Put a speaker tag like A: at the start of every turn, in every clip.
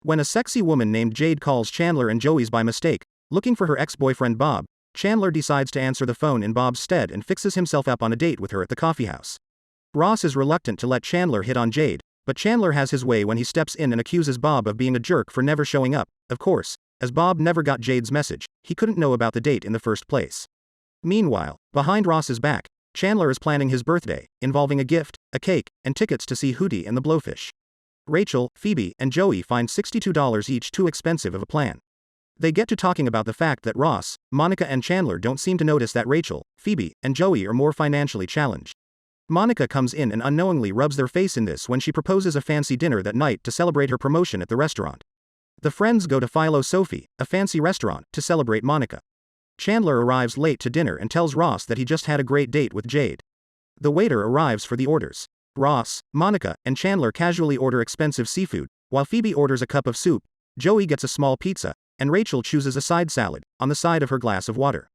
A: When a sexy woman named Jade calls Chandler and Joey's by mistake, looking for her ex-boyfriend Bob, Chandler decides to answer the phone in Bob's stead and fixes himself up on a date with her at the coffeehouse. Ross is reluctant to let Chandler hit on Jade, but Chandler has his way when he steps in and accuses Bob of being a jerk for never showing up. Of course, as Bob never got Jade's message, he couldn't know about the date in the first place. Meanwhile, behind Ross's back, Chandler is planning his birthday, involving a gift, a cake, and tickets to see Hootie and the Blowfish. Rachel, Phoebe, and Joey find $62 each too expensive of a plan. They get to talking about the fact that Ross, Monica, and Chandler don't seem to notice that Rachel, Phoebe, and Joey are more financially challenged. Monica comes in and unknowingly rubs their face in this when she proposes a fancy dinner that night to celebrate her promotion at the restaurant. The friends go to Philo Sophie, a fancy restaurant, to celebrate Monica. Chandler arrives late to dinner and tells Ross that he just had a great date with Jade. The waiter arrives for the orders. Ross, Monica, and Chandler casually order expensive seafood, while Phoebe orders a cup of soup, Joey gets a small pizza, and Rachel chooses a side salad, on the side of her glass of water.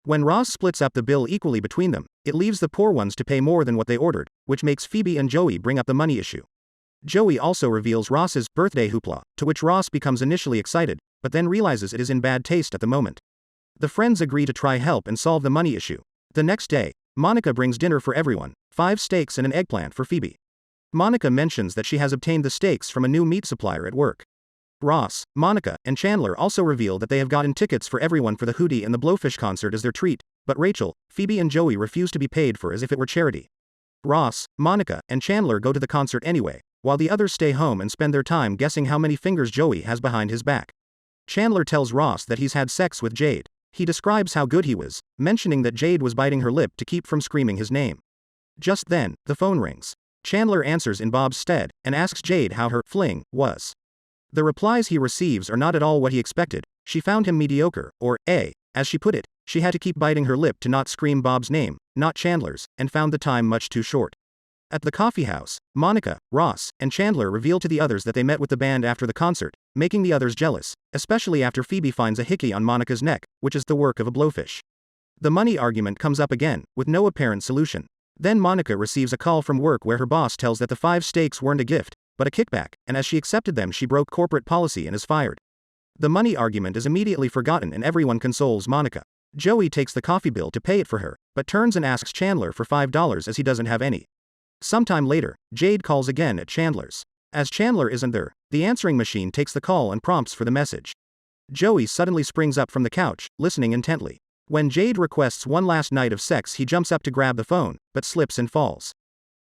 A: When Ross splits up the bill equally between them, it leaves the poor ones to pay more than what they ordered, which makes Phoebe and Joey bring up the money issue. Joey also reveals Ross's birthday hoopla, to which Ross becomes initially excited, but then realizes it is in bad taste at the moment. The friends agree to try help and solve the money issue. The next day, Monica brings dinner for everyone, 5 steaks and an eggplant for Phoebe. Monica mentions that she has obtained the steaks from a new meat supplier at work. Ross, Monica, and Chandler also reveal that they have gotten tickets for everyone for the Hootie and the Blowfish concert as their treat, but Rachel, Phoebe, and Joey refuse to be paid for as if it were charity. Ross, Monica, and Chandler go to the concert anyway, while the others stay home and spend their time guessing how many fingers Joey has behind his back. Chandler tells Ross that he's had sex with Jade. He describes how good he was, mentioning that Jade was biting her lip to keep from screaming his name. Just then, the phone rings. Chandler answers in Bob's stead, and asks Jade how her fling was. The replies he receives are not at all what he expected. She found him mediocre, or, as she put it, she had to keep biting her lip to not scream Bob's name, not Chandler's, and found the time much too short. At the coffeehouse, Monica, Ross, and Chandler reveal to the others that they met with the band after the concert, making the others jealous, especially after Phoebe finds a hickey on Monica's neck, which is the work of a blowfish. The money argument comes up again, with no apparent solution. Then Monica receives a call from work where her boss tells that the 5 steaks weren't a gift, but a kickback, and as she accepted them she broke corporate policy and is fired. The money argument is immediately forgotten and everyone consoles Monica. Joey takes the coffee bill to pay it for her, but turns and asks Chandler for $5 as he doesn't have any. Sometime later, Jade calls again at Chandler's. As Chandler isn't there, the answering machine takes the call and prompts for the message. Joey suddenly springs up from the couch, listening intently. When Jade requests one last night of sex he jumps up to grab the phone, but slips and falls.